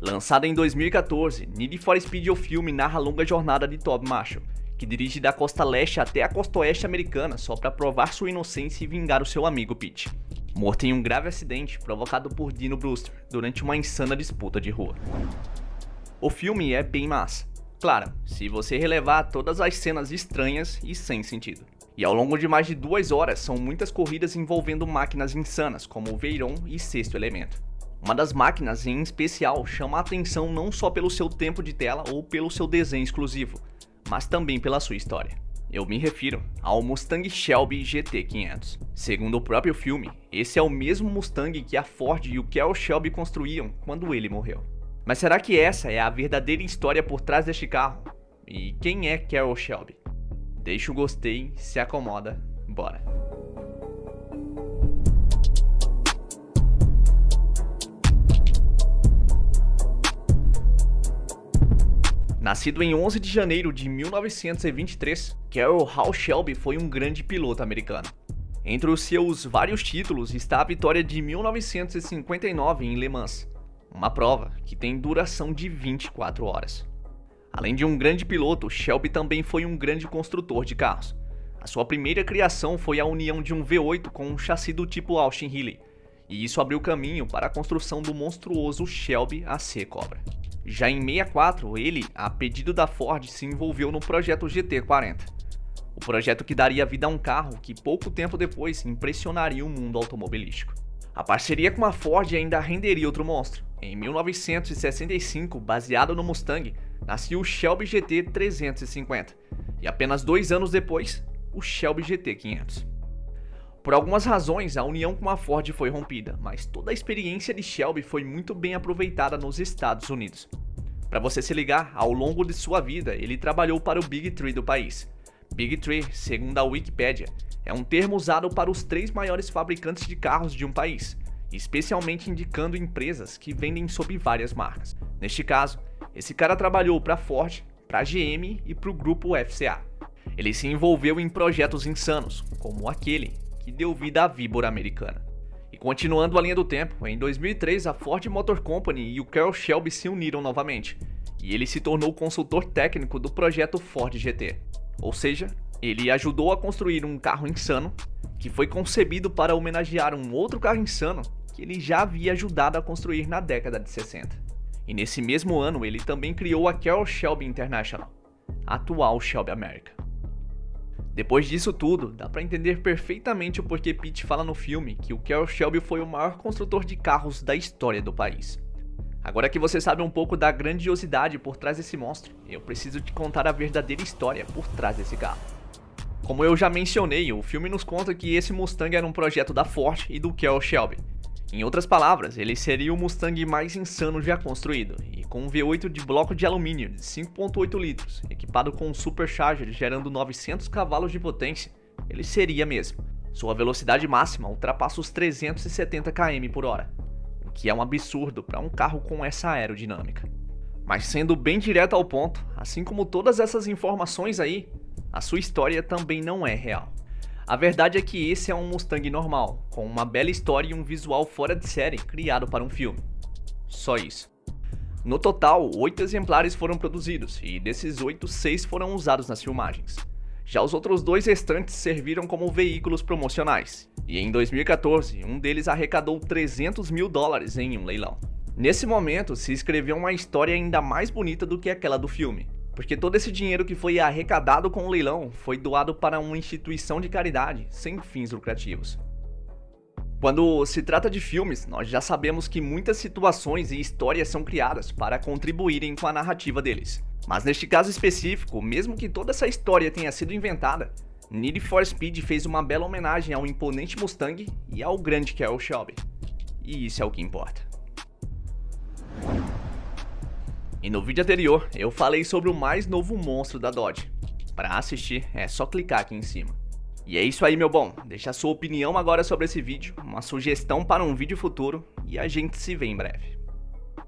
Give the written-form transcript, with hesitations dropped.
Lançado em 2014, Need for Speed o filme narra a longa jornada de Tobey Marshall, que dirige da costa leste até a costa oeste americana só para provar sua inocência e vingar o seu amigo Pete, morto em um grave acidente provocado por Dino Brewster durante uma insana disputa de rua. O filme é bem massa, claro, se você relevar todas as cenas estranhas e sem sentido. E ao longo de mais de 2 horas são muitas corridas envolvendo máquinas insanas como o Veyron e Sexto Elemento. Uma das máquinas em especial chama a atenção não só pelo seu tempo de tela ou pelo seu desenho exclusivo, mas também pela sua história. Eu me refiro ao Mustang Shelby GT500. Segundo o próprio filme, esse é o mesmo Mustang que a Ford e o Carroll Shelby construíam quando ele morreu. Mas será que essa é a verdadeira história por trás deste carro? E quem é Carroll Shelby? Deixa o gostei, se acomoda, bora! Nascido em 11 de janeiro de 1923, Carroll Hall Shelby foi um grande piloto americano. Entre os seus vários títulos está a vitória de 1959 em Le Mans, uma prova que tem duração de 24 horas. Além de um grande piloto, Shelby também foi um grande construtor de carros. A sua primeira criação foi a união de um V8 com um chassi do tipo Austin Healey, e isso abriu caminho para a construção do monstruoso Shelby AC Cobra. Já em 64, ele, a pedido da Ford, se envolveu no projeto GT40, o projeto que daria vida a um carro que pouco tempo depois impressionaria o mundo automobilístico. A parceria com a Ford ainda renderia outro monstro. Em 1965, baseado no Mustang, nasceu o Shelby GT 350 e apenas 2 anos depois, o Shelby GT 500. Por algumas razões, a união com a Ford foi rompida, mas toda a experiência de Shelby foi muito bem aproveitada nos Estados Unidos. Para você se ligar, ao longo de sua vida, ele trabalhou para o Big Three do país. Big Three, segundo a Wikipedia, é um termo usado para os 3 maiores fabricantes de carros de um país, especialmente indicando empresas que vendem sob várias marcas. Neste caso, esse cara trabalhou para a Ford, para a GM e para o grupo FCA. Ele se envolveu em projetos insanos, como aquele que deu vida à Víbora americana. E continuando a linha do tempo, em 2003 a Ford Motor Company e o Carroll Shelby se uniram novamente, e ele se tornou consultor técnico do projeto Ford GT. Ou seja, ele ajudou a construir um carro insano, que foi concebido para homenagear um outro carro insano que ele já havia ajudado a construir na década de 60. E nesse mesmo ano ele também criou a Carroll Shelby International, a atual Shelby America. Depois disso tudo, dá para entender perfeitamente o porquê Pete fala no filme que o Carroll Shelby foi o maior construtor de carros da história do país. Agora que você sabe um pouco da grandiosidade por trás desse monstro, eu preciso te contar a verdadeira história por trás desse carro. Como eu já mencionei, o filme nos conta que esse Mustang era um projeto da Ford e do Carroll Shelby. Em outras palavras, ele seria o Mustang mais insano já construído, e com um V8 de bloco de alumínio de 5.8 litros, equipado com um supercharger gerando 900 cavalos de potência, ele seria mesmo. Sua velocidade máxima ultrapassa os 370 km por hora, o que é um absurdo para um carro com essa aerodinâmica. Mas sendo bem direto ao ponto, assim como todas essas informações aí, a sua história também não é real. A verdade é que esse é um Mustang normal, com uma bela história e um visual fora de série criado para um filme. Só isso. No total, 8 exemplares foram produzidos, e desses 8, 6 foram usados nas filmagens. Já os outros 2 restantes serviram como veículos promocionais, e em 2014, um deles arrecadou $300 mil em um leilão. Nesse momento, se escreveu uma história ainda mais bonita do que aquela do filme, porque todo esse dinheiro que foi arrecadado com o leilão foi doado para uma instituição de caridade sem fins lucrativos. Quando se trata de filmes, nós já sabemos que muitas situações e histórias são criadas para contribuírem com a narrativa deles. Mas neste caso específico, mesmo que toda essa história tenha sido inventada, Need for Speed fez uma bela homenagem ao imponente Mustang e ao grande Carroll Shelby. E isso é o que importa. E no vídeo anterior, eu falei sobre o mais novo monstro da Dodge. Para assistir, é só clicar aqui em cima. E é isso aí, meu bom. Deixa a sua opinião agora sobre esse vídeo, uma sugestão para um vídeo futuro, e a gente se vê em breve.